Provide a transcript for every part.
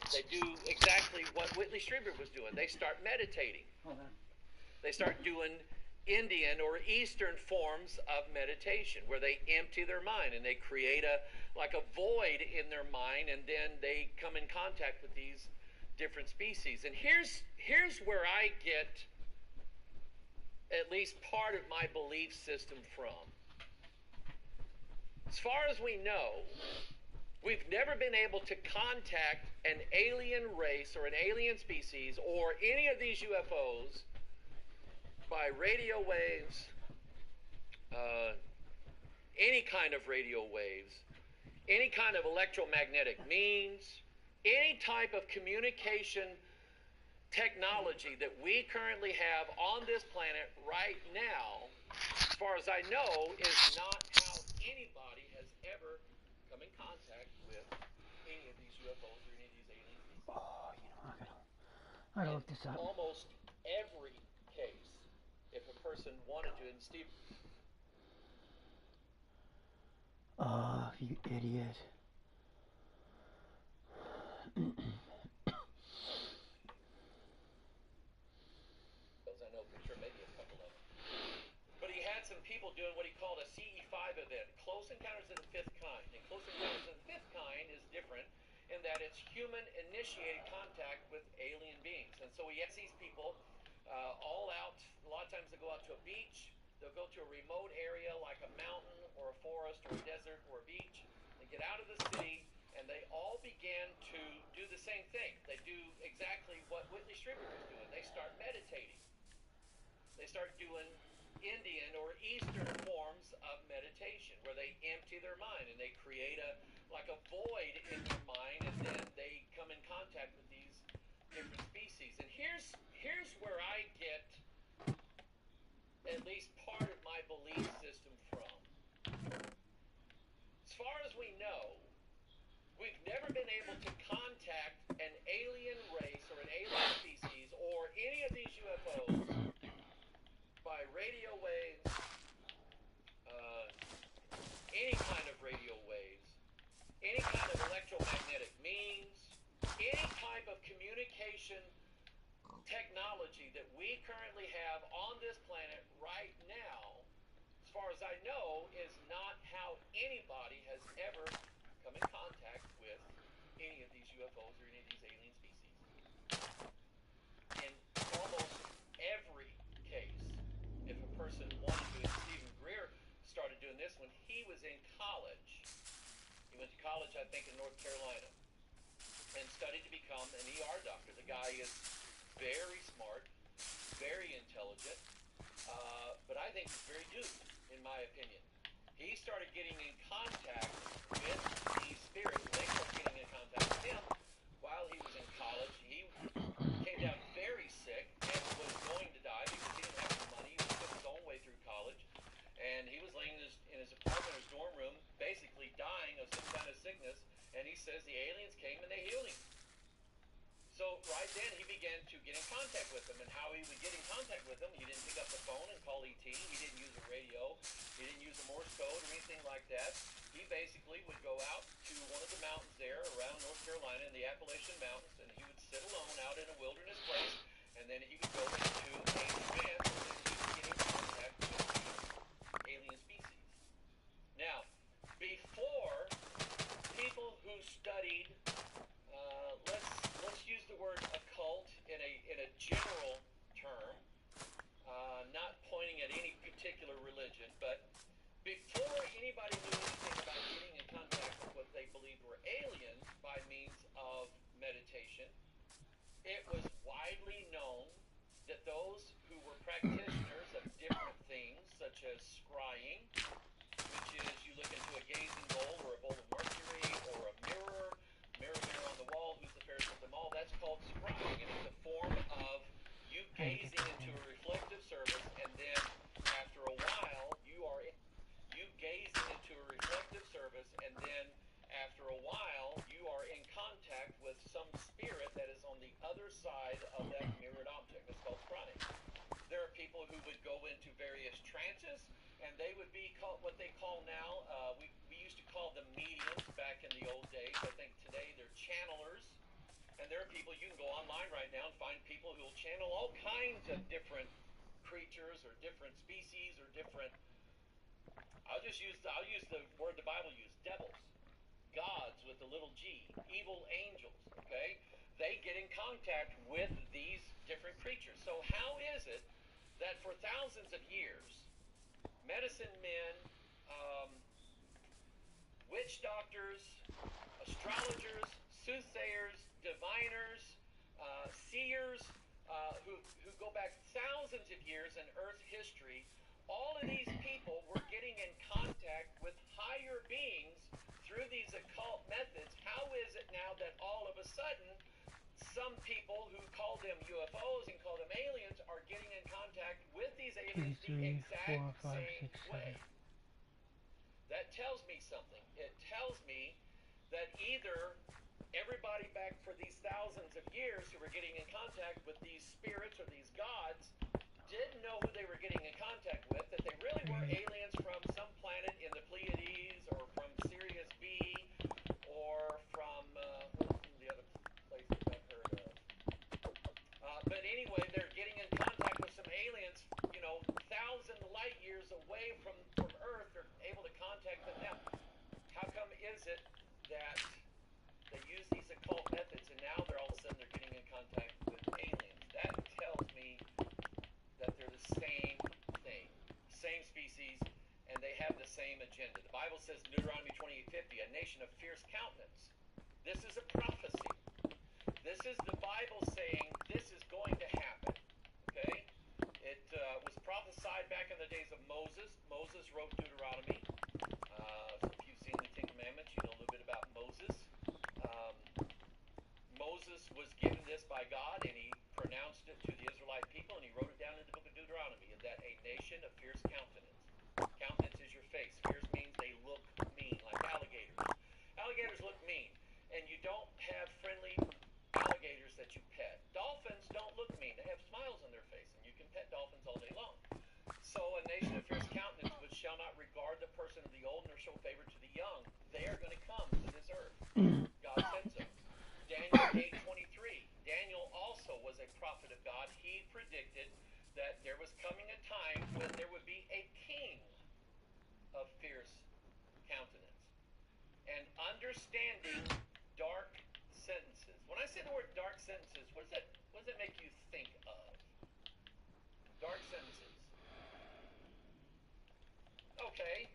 thing. They do exactly what Whitley Strieber was doing. They start meditating. They start doing Indian or Eastern forms of meditation where they empty their mind and they create a void in their mind, and then they come in contact with these different species. And here's where I get at least part of my belief system from. As far as we know, we've never been able to contact an alien race or an alien species or any of these UFOs by radio waves, any kind of radio waves, any kind of electromagnetic means, any type of communication technology that we currently have on this planet right now, as far as I know, is not how anybody has ever come in contact with any of these UFOs or any of these alien species. Oh, I gotta look this up. Almost every case, if a person wanted to, and Steve. Oh, you idiot. I know for sure, maybe a couple of them. But he had some people doing what he called a CE5 event, Close Encounters of the Fifth Kind. And Close Encounters of the Fifth Kind is different in that it's human-initiated contact with alien beings. And so he has these people all out. A lot of times they go out to a beach. They'll go to a remote area like a mountain or a forest or a desert or a beach. They get out of the city, and they all began to do the same thing. They do exactly what Whitley Strieber was doing. They start meditating. They start doing Indian or Eastern forms of meditation where they empty their mind and they create a void in their mind, and then they come in contact with these different species. And here's where I get at least part of my belief system from. As far as we know, we've never been able to contact an alien race or an alien species or any of these UFOs by radio waves, any kind of radio waves, any kind of electromagnetic means, any type of communication technology that we currently have on this planet right now, as far as I know, is not how anybody has ever come in contact with any of these UFOs or any of these alien species. In almost every case, if a person wanted to, and Stephen Greer started doing this when he was in college. He went to college, I think, in North Carolina and studied to become an ER doctor. The guy is very smart, very intelligent, but I think he's very duped, in my opinion. He started getting in contact with these spirits. They started getting in contact with him while he was in college. He came down very sick and was going to die because he didn't have any money. He was putting his own way through college. And he was laying in his apartment, his dorm room, basically dying of some kind of sickness. And he says the aliens came and they healed him. So right then he began to get in contact with them. And how he would get in contact with them, he didn't pick up the phone and call ET. He didn't use a radio. He didn't use a Morse code or anything like that. He basically would go out to one of the mountains there around North Carolina in the Appalachian Mountains, and he would sit alone out in a wilderness place, and then he would go into a trance, and then he would get in contact with these alien species. Now, before people who studied, let's use the word occult in a general term, not pointing at any particular religion, but before anybody knew anything about getting in contact with what they believed were aliens by means of meditation, it was widely known that those who were practitioners of different things, such as scrying, which is you look into a gazing bowl or a bowl of mercury or a mirror on the wall, who's the fairest of them all, that's called scrying, and it's a form of you gazing into a reflective surface, and then after a while you gazing into a reflective surface, and then after a while you are in contact with some spirit that is on the other side of that mirrored object. That's called scrying. There are people who would go into various trances, and they would be called what they call now, we used to call them mediums back in the old days. I think today they're channelers. And there are people, you can go online right now and find people who will channel all kinds of different creatures or different species or different, I'll use the word the Bible used, devils, gods with a little g, evil angels, okay? They get in contact with these different creatures. So how is it that for thousands of years, medicine men, witch doctors, astrologers, soothsayers, diviners, seers, who go back thousands of years in Earth history, all of these people were getting in contact with higher beings through these occult methods? How is it now that all of a sudden some people who call them UFOs and call them aliens are getting in contact with these aliens the exact same way? That tells me something. It tells me that either everybody back for these thousands of years who were getting in contact with these spirits or these gods didn't know who they were getting in contact with, that they really were aliens from some planet in the Pleiades or from Sirius B or from, what are some of the other places I've heard of? But anyway, they're getting in contact with some aliens, 1,000 light years away from Earth. They're able to contact them now. How come is it that they use these occult methods and now all of a sudden they're getting in contact with aliens? That tells me that they're the same thing, same species, and they have the same agenda. The Bible says in Deuteronomy 28:50, a nation of fierce countenance. This is a prophecy. This is the Bible saying this is going to happen. Okay? It was prophesied back in the days of Moses. Moses wrote Deuteronomy. So if you've seen the Ten Commandments, you know a little bit about Moses. Moses was given this by God, and he pronounced it to the Israelite people, and he wrote it down in the book of Deuteronomy, that a nation of fierce countenance. Countenance is your face. Fierce means they look mean, like alligators. Alligators look mean, and you don't have friendly alligators that you pet. Dolphins don't look mean. They have smiles on their face, and you can pet dolphins all day long. So a nation of fierce countenance, which shall not regard the person of the old, nor show favor to the young, they are going to come to this earth. God said so. Daniel 8:23. Daniel also was a prophet of God. He predicted that there was coming a time when there would be a king of fierce countenance. And understanding dark sentences. When I say the word dark sentences, what does that make you think of? Dark sentences. Okay.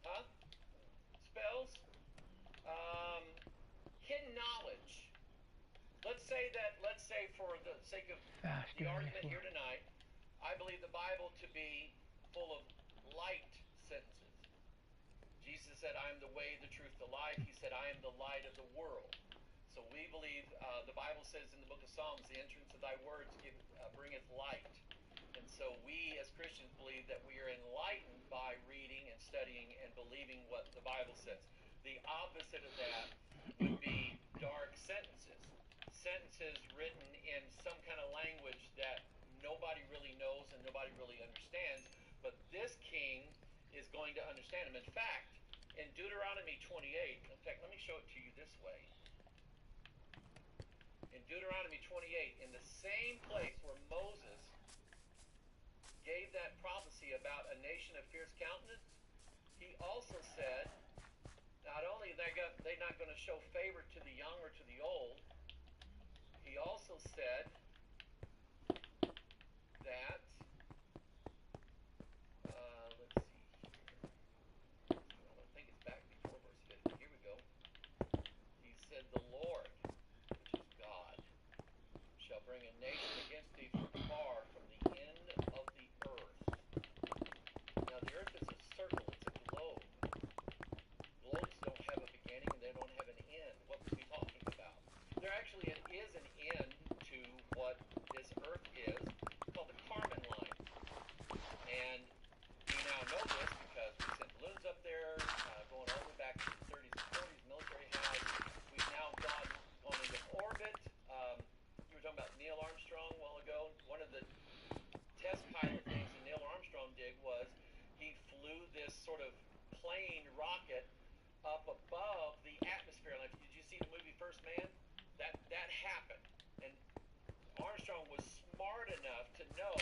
Huh? Spells? Hidden knowledge. Let's say for the sake of the argument here tonight, I believe the Bible to be full of light sentences. Jesus said, I am the way, the truth, the life. He said, I am the light of the world. So we believe, the Bible says in the book of Psalms, the entrance of thy words bringeth light. And so we as Christians believe that we are enlightened by reading and studying and believing what the Bible says. The opposite of that would be dark sentences. Sentences written in some kind of language that nobody really knows and nobody really understands, but this king is going to understand them. In fact, in Deuteronomy 28, in fact, let me show it to you this way. In Deuteronomy 28, in the same place where Moses gave that prophecy about a nation of fierce countenance, he also said, not only they're not going to show favor to the young or to the old, he also said that, let's see here. I think it's back before verse 50. Here we go. He said, the Lord, which is God, shall bring a nation against thee from far, from the end of the earth. Now the earth is a circle, it's a globe. Globes don't have a beginning and they don't have an end. What was he talking about? There actually is an end to what this earth is. It's called the Kármán line. And we now know this because we sent balloons up there, going all the way back to the 30s and 40s. Military has. We've now gone into orbit. You were talking about Neil Armstrong a while ago. One of the test pilot things that Neil Armstrong did was he flew this sort of plane rocket up above the atmosphere. Like, did you see the movie First Man? that happened. And Armstrong was smart enough to know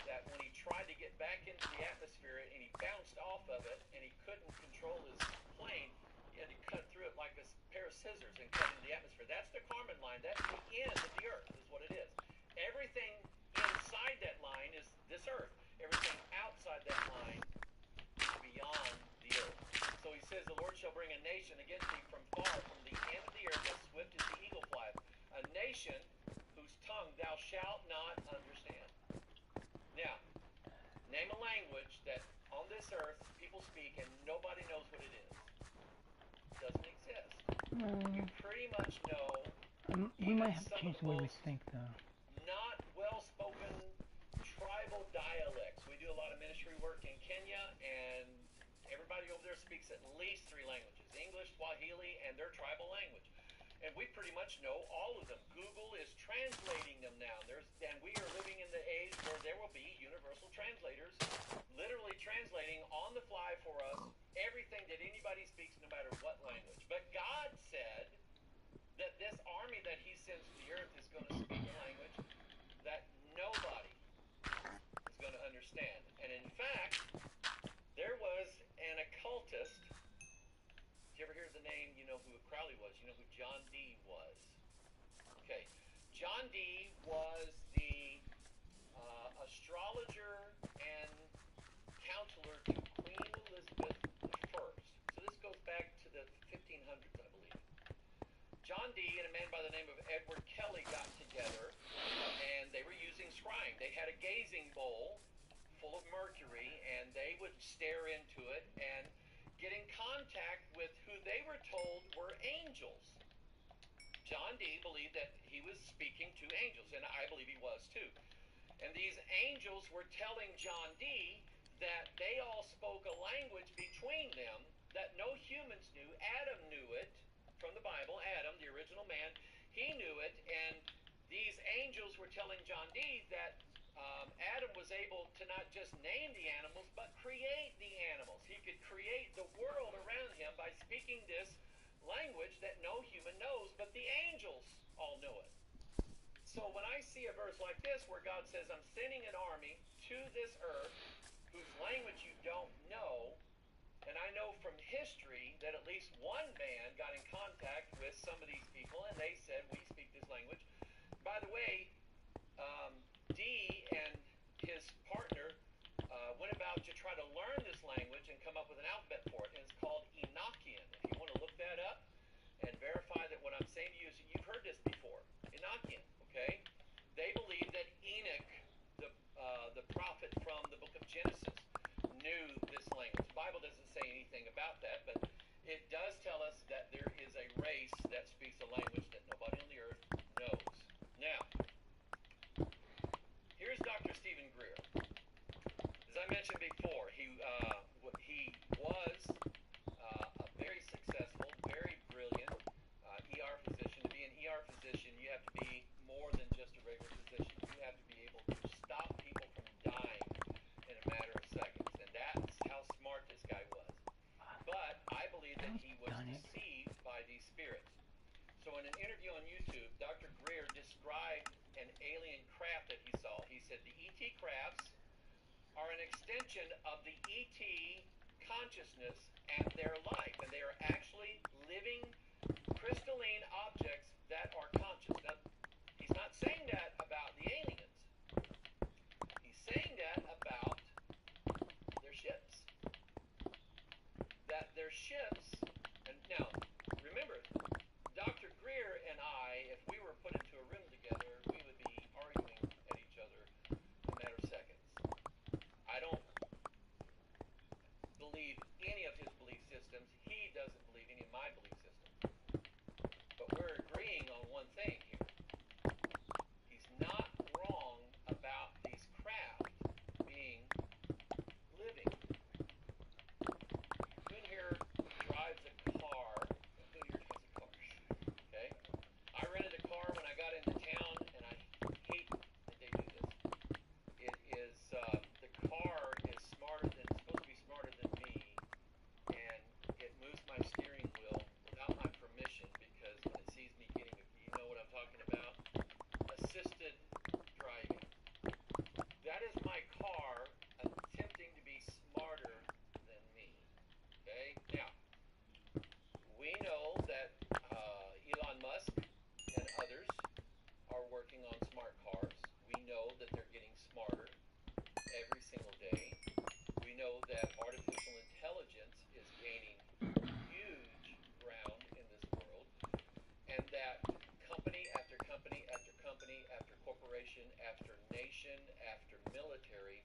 that when he tried to get back into the atmosphere and he bounced off of it and he couldn't control his plane, he had to cut through it like a pair of scissors and cut into the atmosphere. That's the Kármán line. That's the end of the earth, is what it is. Everything inside that line is this earth. Everything outside that line is beyond the earth. So he says, the Lord shall bring a nation against thee from far, from the end of the earth, as swift as the eagle flieth. A nation whose tongue thou shalt not understand. Now, name a language that on this earth people speak and nobody knows what it is. It doesn't exist. You pretty much know We even might have to some change of the way we most think, though. not well-spoken tribal dialects. We do a lot of ministry work in Kenya, and everybody over there speaks at least 3 languages: English, Swahili, and their tribal language. And we pretty much know all of them. Google is translating them now. And we are living in the age where there will be universal translators literally translating on the fly for us everything that anybody speaks, no matter what language. But God said that this army that he sends to the earth is going to speak a language that nobody is going to understand. And in fact, there was an occultist. Did you ever hear the name? You know who Crowley was. You know who John Dee was. Okay. John Dee was the astrologer and counselor to Queen Elizabeth I. So this goes back to the 1500s, I believe. John Dee and a man by the name of Edward Kelly got together, and they were using scrying. They had a gazing bowl full of mercury, and they would stare into it and get in contact with who they were told were angels. John Dee believed that he was speaking to angels, and I believe he was too. And these angels were telling John Dee that they all spoke a language between them that no humans knew. Adam knew it from the Bible. Adam, the original man, he knew it, and these angels were telling John Dee that Adam was able to not just name the animals, but create the animals. He could create the world around him by speaking this language that no human knows, but the angels all know it. So when I see a verse like this where God says, I'm sending an army to this earth whose language you don't know, and I know from history that at least one man got in contact with some of these people, and they said, we speak this language. By the way, Dee and his partner went about to try to learn this language and come up with an alphabet for it, and it's called Enochian. If you want to look that up and verify that what I'm saying to you is you've heard this before. Enochian, okay? They believe that Enoch, the prophet from the book of Genesis, knew this language. The Bible doesn't say anything about that, but it does tell us that there is a race that speaks a language that nobody on the earth knows. Now, here's Dr. Stephen Greer. As I mentioned before, he was a very successful, very brilliant ER physician. To be an ER physician, you have to be more than just a regular physician. You have to be able to stop people from dying in a matter of seconds. And that's how smart this guy was. But I believe that he was deceived by these spirits. So in an interview on YouTube, Dr. Greer described an alien craft that he saw. He said the ET crafts are an extension of the ET consciousness and their life. And they are actually living crystalline objects that are conscious. Now, he's not saying that about the aliens. He's saying that about their ships. That their ships, and now, remember, Dr. Greer and I, if we were put into a room together, we would be arguing at each other in a matter of seconds. I don't believe any of his belief systems. He doesn't believe any of my belief systems. But we're agreeing on one thing here. He's not wrong about these craft being living. Who in here drives a car? Who in here drives a car? Okay? I rented a car when I got into town, and I hate that they do this. It is, the car is smarter than, it's supposed to be smarter than me, and it moves my steering wheel without my know that they're getting smarter every single day. We know that artificial intelligence is gaining huge ground in this world, and that company after company after company after corporation after nation after military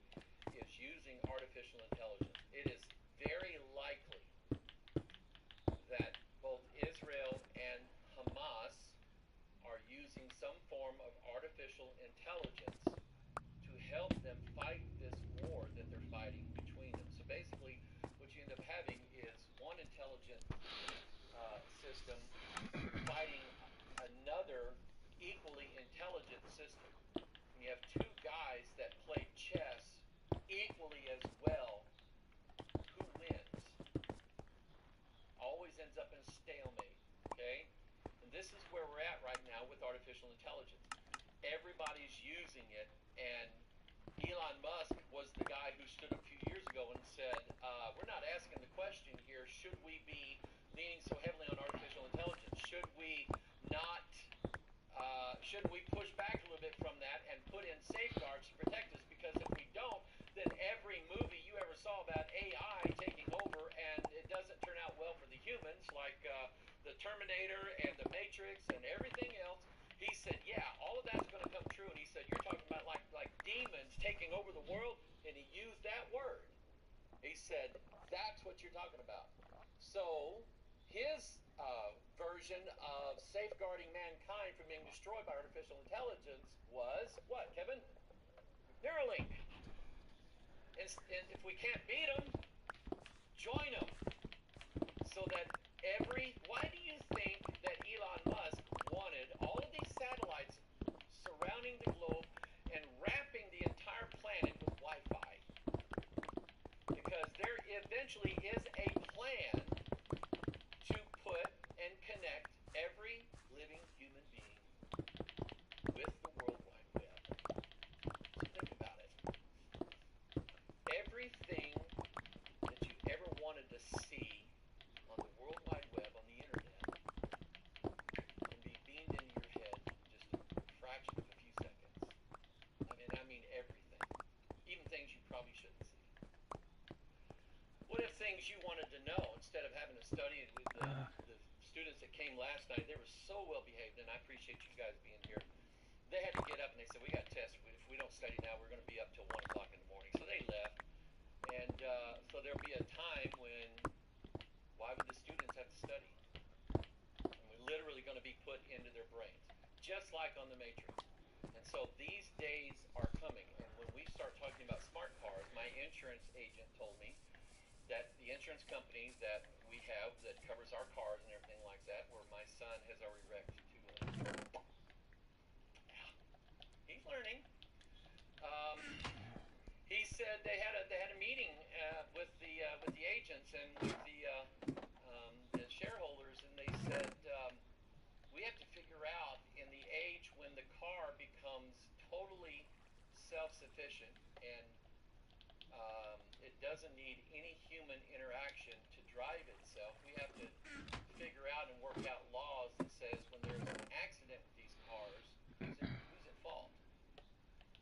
is using artificial intelligence. It is very likely that both Israel and Hamas are using some form of artificial intelligence to help them fight this war that they're fighting between them. So basically, what you end up having is one intelligent system fighting another equally intelligent system. And you have two guys that play chess equally as well. Who wins? Always ends up in a stalemate. Okay? And this is where we're at right now with artificial intelligence. Everybody's using it, and Elon Musk was the guy who stood up a few years ago and said, we're not asking the question here, should we be leaning so heavily on artificial intelligence? Should we not, shouldn't we push back a little bit from that and put in safeguards to protect us? Because if we don't, then every movie you ever saw about AI taking over, and it doesn't turn out well for the humans, like the Terminator and the Matrix and everything else. He said, yeah, all of that's going to come true. And he said, you're talking about like demons taking over the world, and he used that word. He said, that's what you're talking about. So his version of safeguarding mankind from being destroyed by artificial intelligence was what, Kevin? Neuralink. And if we can't beat them, join them. So that why do you think that Elon Musk wanted all of these satellites surrounding the globe and wrapping the entire planet with Wi-Fi? Because there eventually is a plan to put and connect every living human being with the World Wide Web. So think about it. Everything that you ever wanted to see on the World Wide Web, on the internet, can be beamed into your head in just a fraction of a few seconds. I mean everything. Even things you probably shouldn't see. What if things you wanted to know, instead of having to study it with the students that came last night, they were so well behaved, and I appreciate you guys being here. They had to get up and they said, we got tests. If we don't study now, we're going to be up till 1 o'clock in the morning. So they left. And so there'll be a time when, why would the students have to study? And we're literally going to be put into their brains, just like on the Matrix. And so these days are coming. And when we start talking about smart cars, my insurance agent told me that the insurance company that we have that covers our cars and everything like that, where my son has already wrecked 200. Yeah, he's learning. He said they had a meeting with the agents and with the shareholders, and they said we have to figure out, in the age when the car becomes totally self-sufficient and it doesn't need any human interaction to drive itself, we have to figure out and work out laws that says when there's an accident with these cars, who's at fault?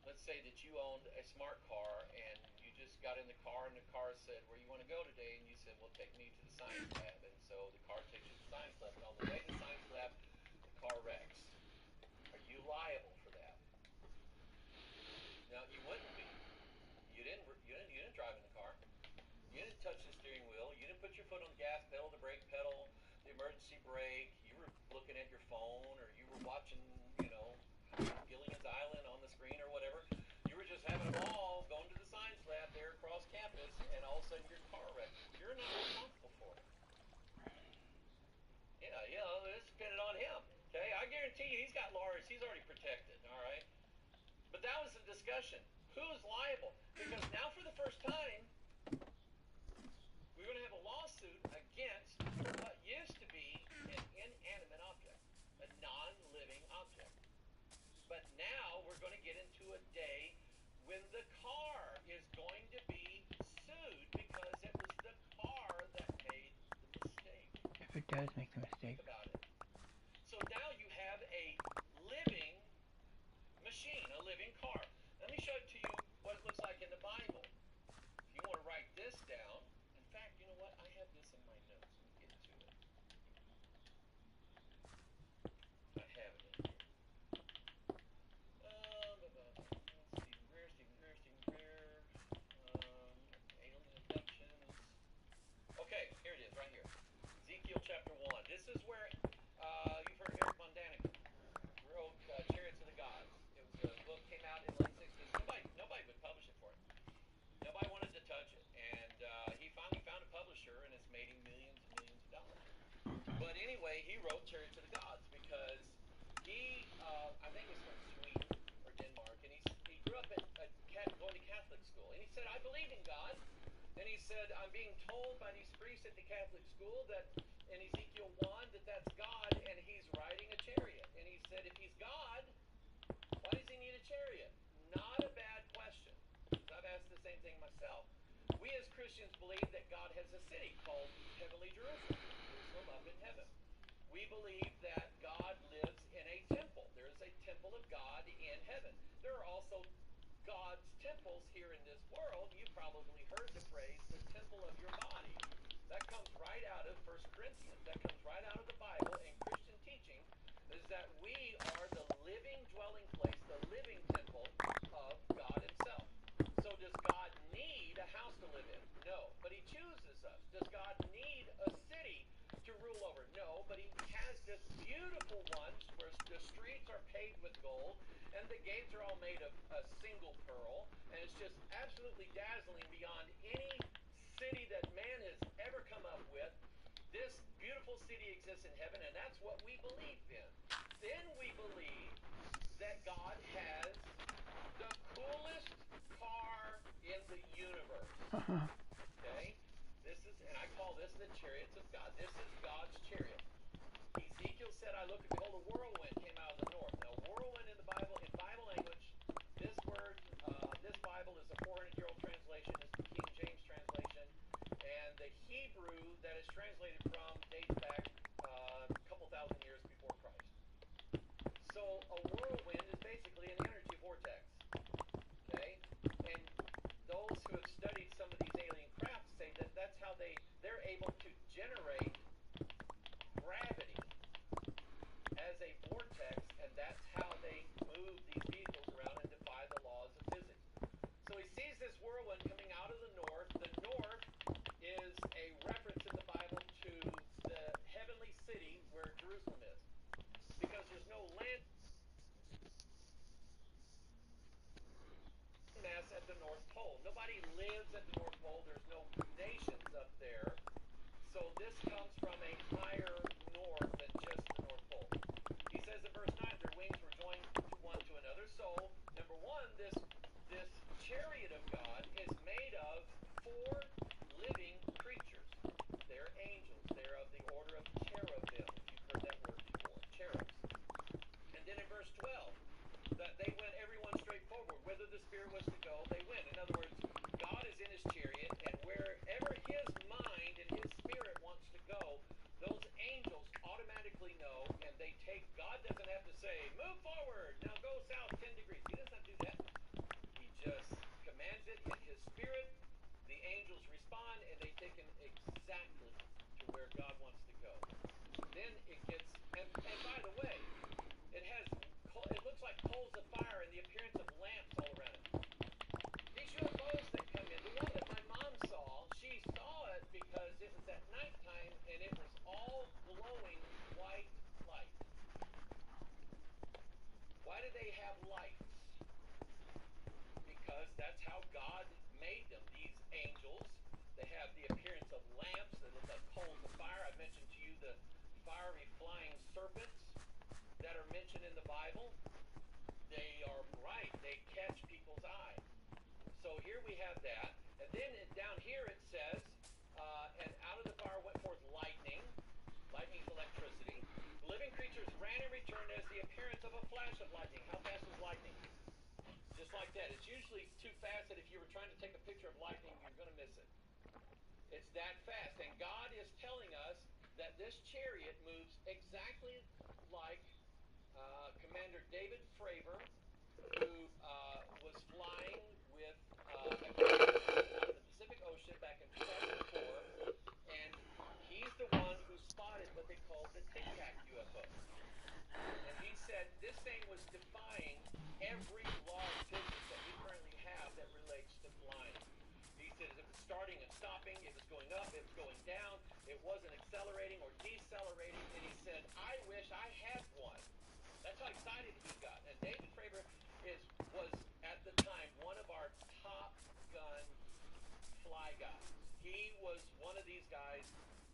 Let's say that you owned a smart car and you just got in the car and the car said, where you want to go today? And you said, well, take me to the science lab. And so the car takes you to the science lab. And on the way to the science lab, the car wrecks. Are you liable for that? No, you wouldn't be. You didn't drive in the car. You didn't touch the steering wheel. You didn't put your foot on the gas pedal, the brake pedal, the emergency brake. You were looking at your phone, or you were watching, Gilligan's Island on the screen or whatever. You were just having a ball going to the science lab there across campus, and all of a sudden your car wrecked. You're not responsible for it. Yeah, let's spin it on him. Okay, I guarantee you he's got lawyers. He's already protected. All right, but that was the discussion. Who's liable? Because now, for the first time, we're going to have a lawsuit against what used to be an inanimate object, a non-living object. But now we're going to get into a day when the car is going to be sued because it was the car that made the mistake. If it does make the mistake. Think about it. So now you have a living machine, a living car. this down. In fact, you know what? I have this in my notes. Let me get to it. I have it in here. Stephen Greer. Alien abductions. Okay, here it is, right here. Ezekiel chapter 1. This is where you've heard Eric Von Daniken wrote Chariots of the Gods. It was a book, came out in the late 60s. Nobody would publish it for him. Nobody wanted to touch it. And he finally found a publisher, and it's made him millions and millions of dollars. But anyway, he wrote Chariots of the Gods because he, I think he's from Sweden or Denmark, and he grew up at going to Catholic school. And he said, I believe in God. And he said, I'm being told by these priests at the Catholic school that in Ezekiel 1 that's God, and he's riding a chariot. And he said, if he's God, why does he need a chariot? Not a bad question. I've asked the same thing myself. We as Christians believe that God has a city called Heavenly Jerusalem, Jerusalem up in heaven. We believe that God lives in a temple. There is a temple of God in heaven. There are also God's temples here in this world. You probably heard the phrase, the temple of your body. That comes right out of 1 Corinthians. That comes right out of the Bible, and Christian teaching is that we are the living dwelling place, the living temple of God himself. So does God need a house to live in? No, but he chooses us. Does God need a city to rule over? No, but he has this beautiful ones where the streets are paved with gold, and the gates are all made of a single pearl, and it's just absolutely dazzling beyond any city that man has ever come up with. This beautiful city exists in heaven, and that's what we believe in. Then we believe that God has the coolest car in the universe. Okay? And I call this the chariots of God. This is God's chariot. Ezekiel said, I looked and behold, a whirlwind came out of the north. Now, whirlwind in Bible language, this word, this Bible is a 400-year-old translation. It's the King James translation. And the Hebrew that it's translated from dates back a couple thousand years before Christ. So a whirlwind is basically an energy vortex. Okay? And those who have studied some of these alien crafts say that that's how they're able to generate gravity as a vortex, and that's how they move these vehicles around and defy the laws of physics. So he sees this whirlwind coming out of the north. The north is a reference in the Bible to the heavenly city where Jerusalem is, because there's no land mass at the North Pole. Nobody lives at the North Pole. There's no nations up there. So this comes from a higher north than just the North Pole. He says in verse 9, their wings were joined one to another. So, number one, this chariot of God is made of 4 living creatures. They're angels. They're of the order of cherubim. You've heard that word before, cherubs. And then in verse 12, that they went everyone straight forward. Whither the Spirit was to go, they went. In other words, God is in his chariot, and wherever his mind and his spirit wants to go, those angels automatically know, and they take, God doesn't have to say, move forward, now go south 10 degrees. He doesn't have to do that. He just commands it in his spirit. The angels respond, and they take him exactly to where God wants to go. Then it gets, and by the way, it looks like coals of fire and the appearance of lamps all around it. These UFOs that come in, the one that my mom saw, she saw it because it was at nighttime and it was all glowing white light. Why do they have lights? Because that's how God made them. These angels, they have the appearance of lamps that look like coals of fire. I mentioned to you the fiery flying serpents that are mentioned in the Bible. They are bright. They catch people's eye. So here we have that. And then down here it says, and out of the fire went forth lightning. Lightning is electricity. The living creatures ran and returned as the appearance of a flash of lightning. How fast is lightning? Just like that. It's usually too fast that if you were trying to take a picture of lightning, you're going to miss it. It's that fast. And God is telling us that this chariot moves exactly like Commander David Fravor, who was flying with out of the Pacific Ocean back every law of physics that we currently have that relates to flying. He said it was starting and stopping, it was going up, it was going down, it wasn't accelerating or decelerating, and he said, I wish I had one. That's how excited he got. And David Fravor was at the time one of our top gun fly guys. He was one of these guys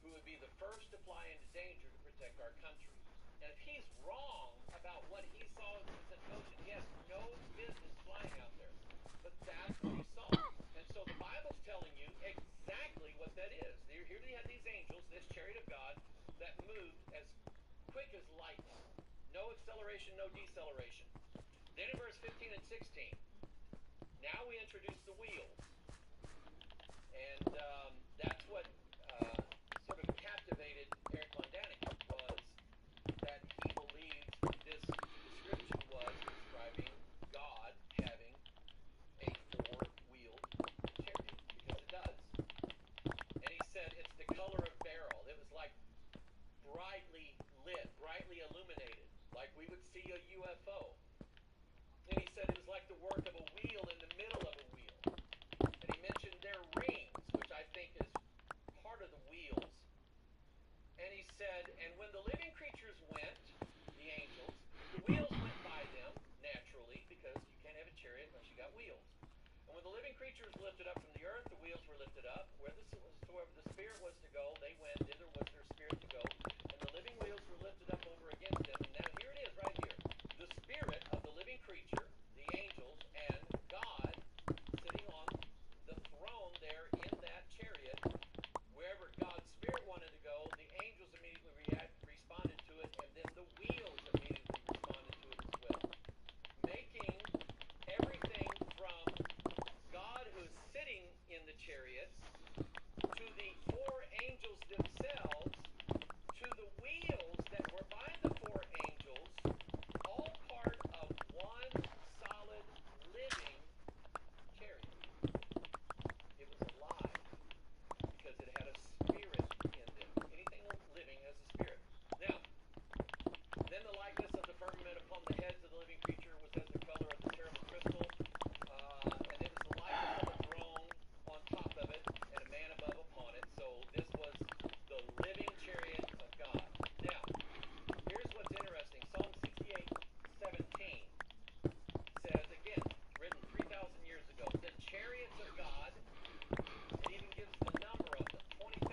who would be the first to fly into danger to protect our country. And if he's wrong about what he saw in the Pacific Ocean, he has no business flying out there. But that's what he saw. And so the Bible's telling you exactly what that is. Here we have these angels, this chariot of God, that moved as quick as lightning. No acceleration, no deceleration. Then in verse 15 and 16, now we introduce the wheels. And that's what sort of captivated Eric Von Daniken, was that he believes this description was describing God having a four-wheeled chariot, because it does. And he said it's the color of beryl. It was like brightly lit, brightly illuminated, like we would see a UFO. And he said it was like the work of a wheel in the middle of a wheel. And he mentioned their rings, which I think is part of the wheels. And he said, and when the living creatures went, the angels, the wheels went by them naturally, because you can't have a chariot unless you got wheels. And when the living creatures were lifted up from the earth, the wheels were lifted up. Wherever the spirit was to go, they went. Thither was their spirit to go. And the living wheels were lifted up over against them. And now here it is, right here. The spirit of the living creature, the angels, and God sitting on the throne there in that chariot. Wherever God's spirit wanted to go, the angels immediately responded to it, and then the wheels immediately responded to it as well. Making everything from God who's sitting in the chariot, to the four angels themselves, to the wheels that were by the four angels, all part of one solid living chariot. It was alive because it had a spirit in it. Anything living has a spirit. Now, then the likeness of the firmament upon the heads of the living creature was as the color of the terrible crystal, and it was the likeness of a throne on top of it, and a man above upon it. So this was the living chariot of God. Now, here's what's interesting. Psalm 68:17 says, again, written 3,000 years ago, the chariots of God, it even gives the number of them, 20,000,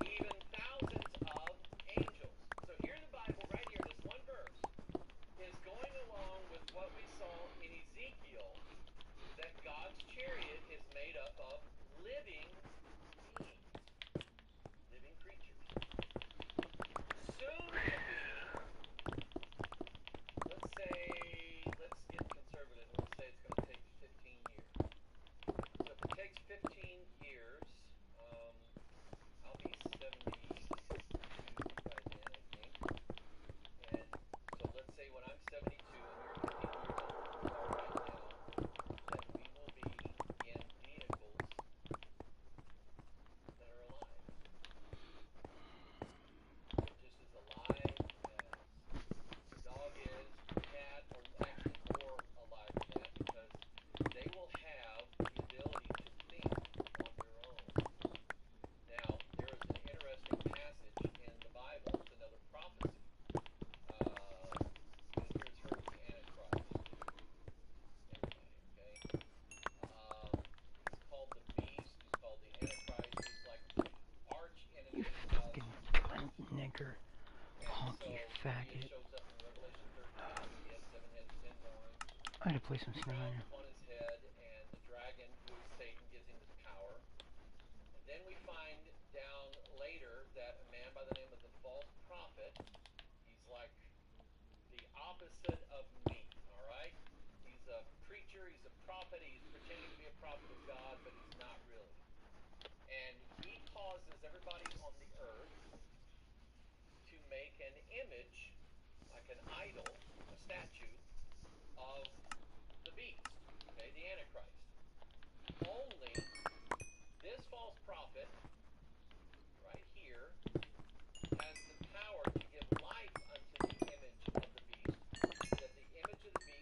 even thousands of angels. So here in the Bible, right here, this one verse, is going along with what we saw in Ezekiel, that God's chariot is made up of living beings, living creatures. Soon to be, let's get conservative, and we'll say it's going to take 15 years. So if it takes 15 years, I'll be 72 by then, I think. And so let's say when I'm 72 and you're 15 years old, right now, that we will be in vehicles that are alive. They're just as alive as the dog is, the cat, or actually more alive than that, because they will have the ability to think on their own. Now, there is an interesting passage in the Bible. It's another prophecy. Here's heard of the Antichrist. Everybody, okay? He's called the beast. He's called the Antichrist. He's like the arch enemy of Fucking cunt, nigger, and honky so faggot. he shows up in Revelation 13. He has 7 heads, 10 horns, I had to play some Snow crowns Runner. upon his head, and the dragon, who is Satan, gives him his power. And then we find down later that a man by the name of the false prophet, he's like the opposite of me, all right? He's a preacher, he's a prophet, he's pretending to be a prophet of God, but he's not really. And he causes everybody on the earth to make an image, like an idol, a statue, of the beast, okay, the Antichrist. Only this false prophet, right here, has the power to give life unto the image of the beast, that the image of the beast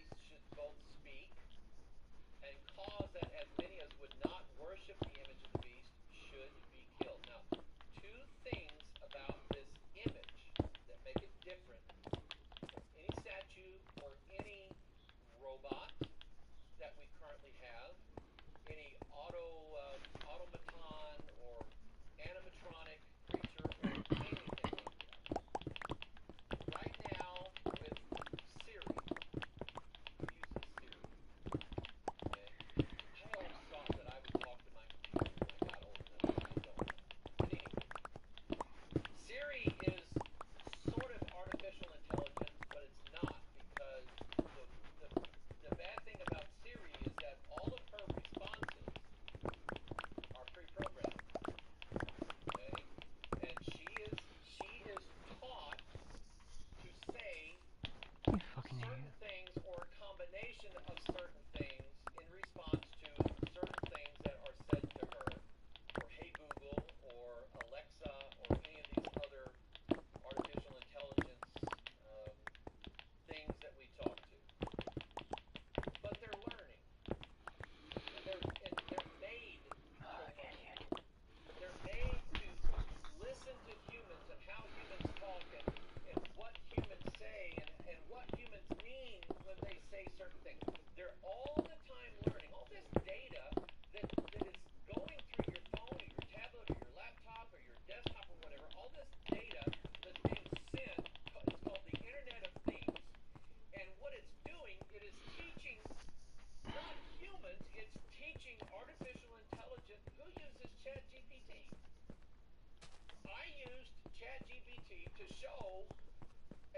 to show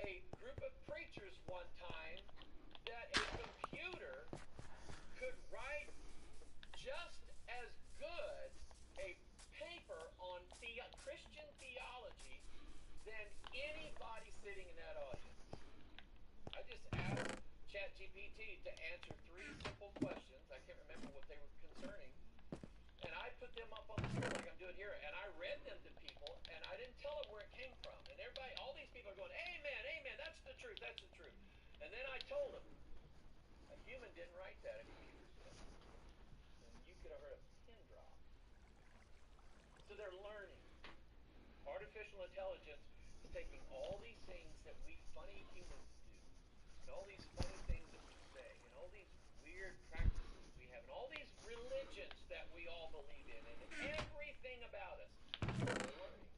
a group of preachers one time that a computer could write just as good a paper on Christian theology than anybody sitting in that audience. I just asked ChatGPT to answer 3 simple questions. I can't remember what they were concerning. And I put them up on the screen like I'm doing here, and I read them to people, and I didn't tell them where it came from. And everybody, all these people are going, amen, amen, that's the truth, that's the truth. And then I told them, a human didn't write that, a computer did. And you could have heard a pin drop. So they're learning. Artificial intelligence is taking all these things that we funny humans do, and all these funny things that we say, and all these weird practices we have, and all these religions that we all believe in, and everything about us. They're learning.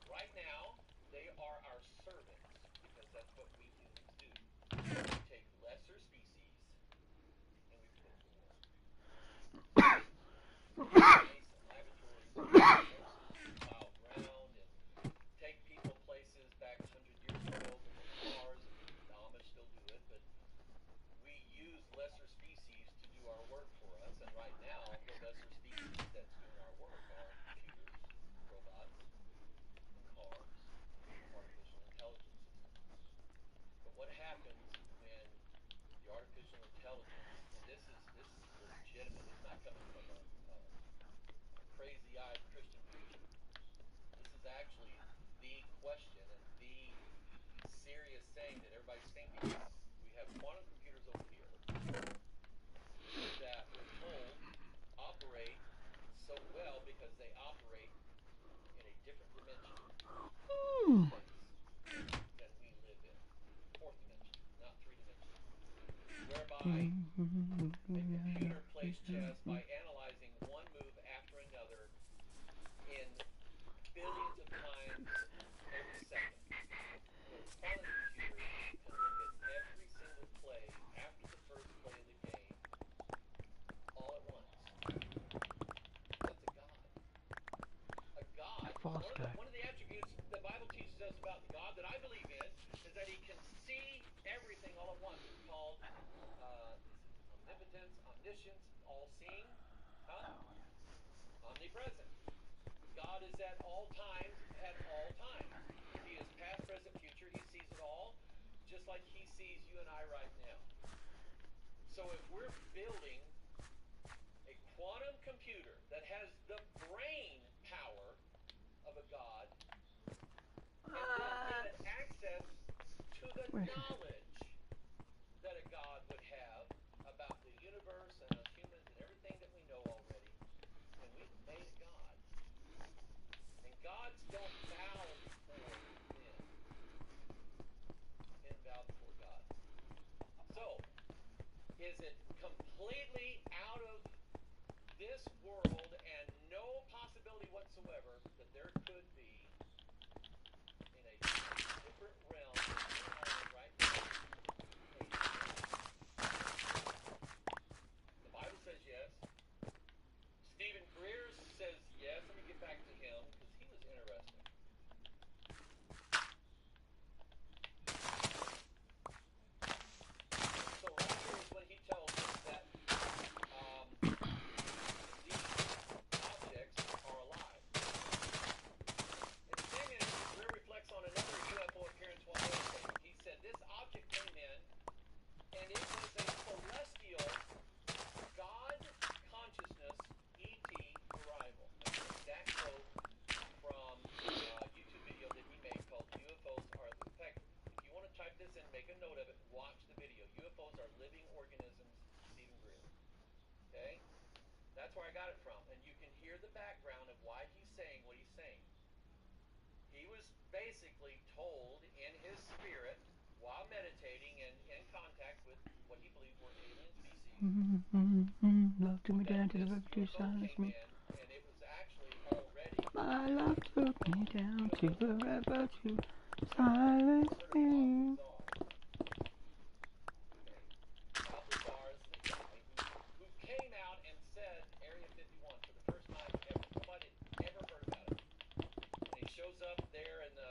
Right now, they are our servants, because that's what we humans do. We take lesser species, and we put them to work. Laboratories, plow ground, and take people places back 100 years ago before cars, and the Amish still do it, but we use lesser species to do our work for us, and right now, the lesser species that's doing our work are computers, robots, and cars, artificial intelligence systems. But what happens when the artificial intelligence, and this is legitimate, it's not coming from a crazy-eyed Christian preacher. This is actually the question and the serious thing that everybody's thinking. We have quantum computers over here that we're told operate so well because they operate in a different dimension space than we live in. 4th dimension, not 3 dimensions. Whereby a computer plays chess by analyzing one move after another in billions of times every second. Where quantum computers can look at every single play after the first play of the game all at once. That's a God. A God. One of the attributes the Bible teaches us about the God that I believe in is that he can see everything all at once. It's called omnipotence, omniscience, all-seeing, omnipresent. God is at all times, He is past, present, future. He sees it all, just like he sees you and I right now. So if we're building a quantum computer that has the brain power of a God, and then given access to the knowledge that a God would have about the universe and us humans and everything that we know already, and we've made a God. And gods don't bow before men. Men bow before God. So, is it completely out of this world and no possibility whatsoever that there could be in a different realm than we are in right now? The Bible says yes. Stephen Greer says yes. Let me get back to him because he was interesting. So right here is when he tells us that these objects are alive. And the thing is, Greer reflects on another UFO appearance while meditating. He said this object came in, and it was a celestial God consciousness ET arrival. That's an exact quote from a YouTube video that he made called UFOs Are... In fact, if you want to type this in, make a note of it, watch the video. UFOs Are Living Organisms, Stephen Greer. Okay? That's where I got it from. And you can hear the background of why he's saying what he's saying. He was basically told in his spirit, while meditating and in contact with what he believed were alien species, Love took me down to the river to silence me. and it was actually already... My love took me down to the river to silence me. Balthazar is the guy who came out and said Area 51 for the first time ever. Nobody had ever heard about it. And he shows up there in the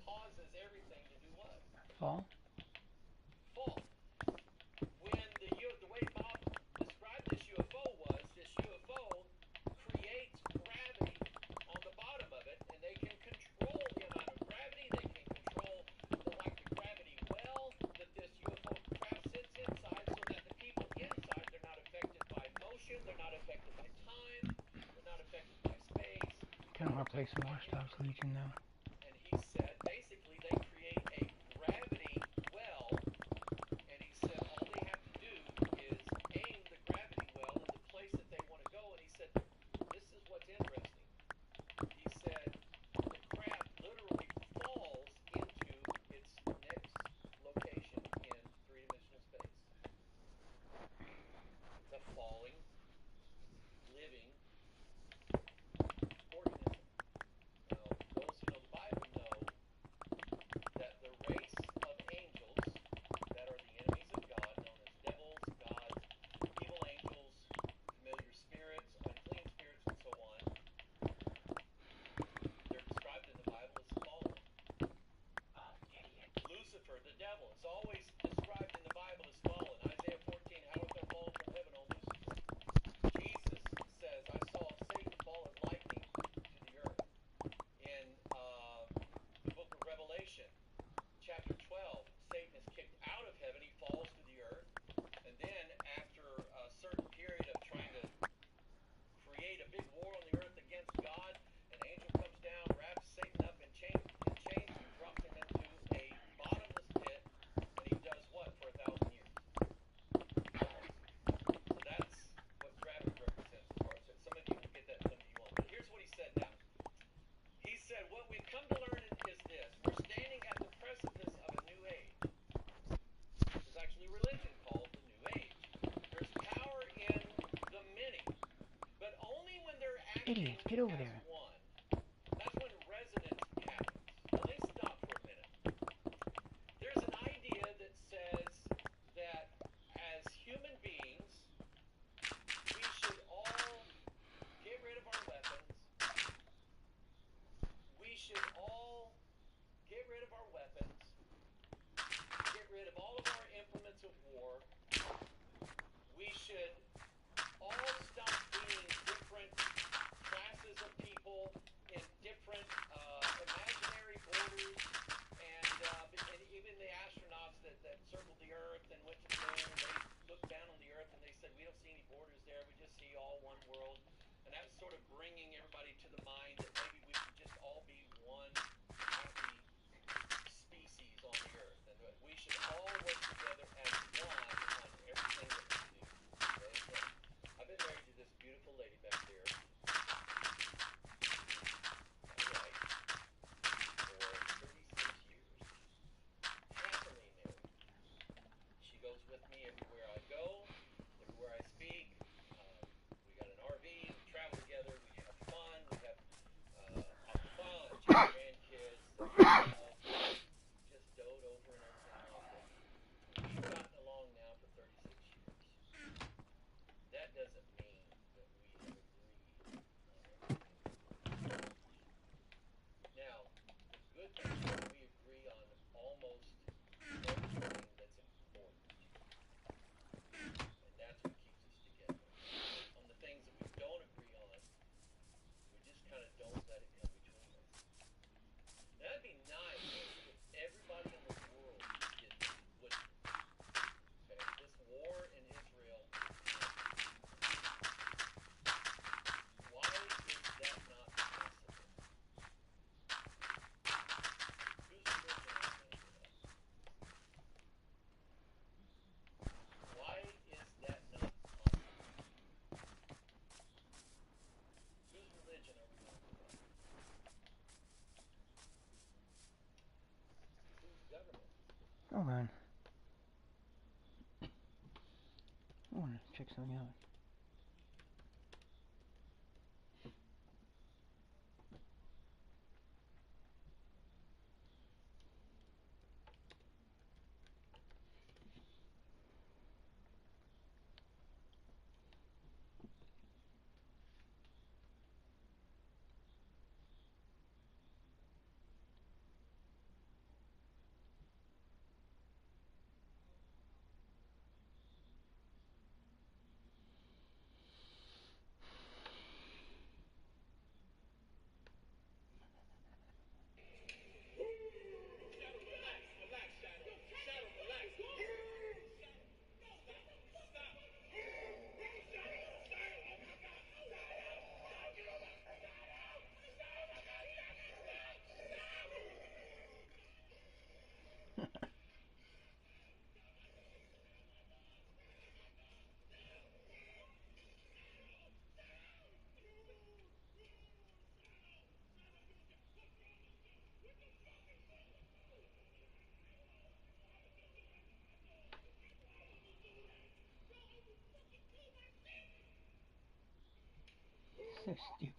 causes everything to do what? Fall? Fall. When the way Bob described this UFO was, this UFO creates gravity on the bottom of it, and they can control the amount of gravity. They can control the gravity well that this UFO craft sits inside, so that the people inside, they're not affected by motion, they're not affected by time, they're not affected by space. Kind of want to play some more Stars Legion now. And he said, basically, they create a gravity well, and he said all they have to do is aim the gravity well in the place that they want to go. And he said, this is what's interesting. He said, the craft literally falls into its next location in three-dimensional space. It's a falling, living organism. Now, those who know the Bible know that the race of angels that are the enemies of God, known as devils, gods, evil angels, familiar spirits, unclean spirits, and so on, they're described in the Bible as fallen. Lucifer, the devil, is always described in the Bible as fallen. Isaiah 14, how art thou fallen from heaven, O Lucifer? Jesus says, I saw Satan fall as lightning to the earth. In the book of Revelation, chapter 12, Satan is kicked out of heaven, he falls to the earth, and then after a certain period of trying to create a big war on the earth against God, an angel comes down, wraps Satan up in chains, and drops him into a bottomless pit, and he does what for 1,000 years? So that's what gravity represents as far as that. Some of you will get that, some of you won't. But here's what he said now. He said, what we've come to learn is this. We're standing at the precipice of a new age. There's actually a religion called the New Age. There's power in the many, but only when they're acting Idiots, get over as there. one. That's when resonance happens. Now, let's stop for a minute. There's an idea that says that as human beings, we should all get rid of our weapons. We should all get rid of our weapons, get rid of all of our implements of war. We should all stop being different classes of people in different imaginary borders, and even the astronauts that circled the Earth and went to the moon, they looked down on the Earth and they said, we don't see any borders there, we just see all one world. And that's sort of bringing everybody to the mind that maybe we could just all be one happy species on the Earth, and that we should all work together as one on everything that we do. Okay? I've been married to this beautiful lady back there. My wife, for 36 years. Happily married. She goes with me everywhere I go, everywhere I speak. We got an RV, we travel together, we have fun, we have fun, grandkids, just dote over and everything like that. We've gotten along now for 36 years. That doesn't mean that we have agreed on everything. Now, the good thing is that we agree on almost everything that's important. And that's what keeps us together. On the things that we don't agree on, we just kind of don't let it come between us. Now, that'd be nice if everybody in the world would. Okay, this war in Israel. Why is that not possible? Whose religion are you going to get up? Why is that not possible? Whose religion are we going to get up? Whose government? Hold on. I want to check something out. So stupid.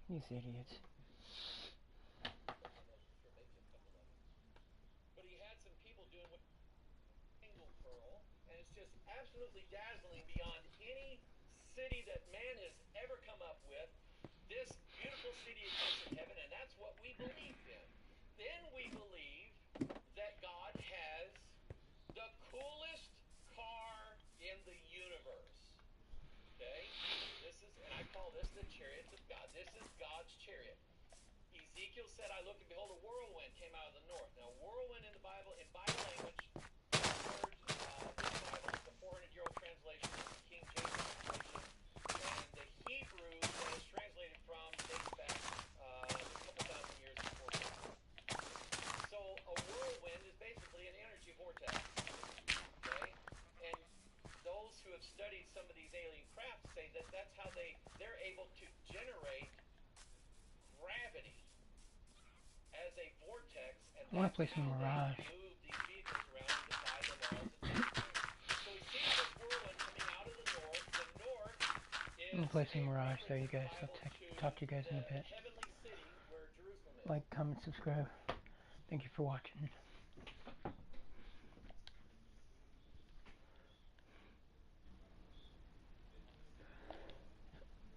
These idiots. But he had some people doing what single pearl, and it's just absolutely dazzling beyond any city that man has ever come up with. This beautiful city exists in heaven, and that's what we believed in. Then we believed that God has the coolest car in the universe. Okay? This is, and I call this the chariots of God. This is God's chariot. Ezekiel said, I looked and behold, a whirlwind came out of the north. Now, whirlwind in the Bible, in Bible language, word, this Bible is the 400-year-old translation of the King James translation. And the Hebrew that is translated from dates back a couple thousand years before Christ. So a whirlwind is basically an energy vortex. Okay? And those who have studied some of these alien crafts say that that's how they're able to generate gravity as a vortex, and I want to play that's some how Mirage. they move these vehicles around to defy the laws of nature. So we see this whirlwind coming out of the north. The north is I'm gonna play some a Mirage. There you reference in the guys. I'll Bible talk to you guys in a the bit. heavenly city where Jerusalem is. Like, comment, subscribe. Thank you for watching.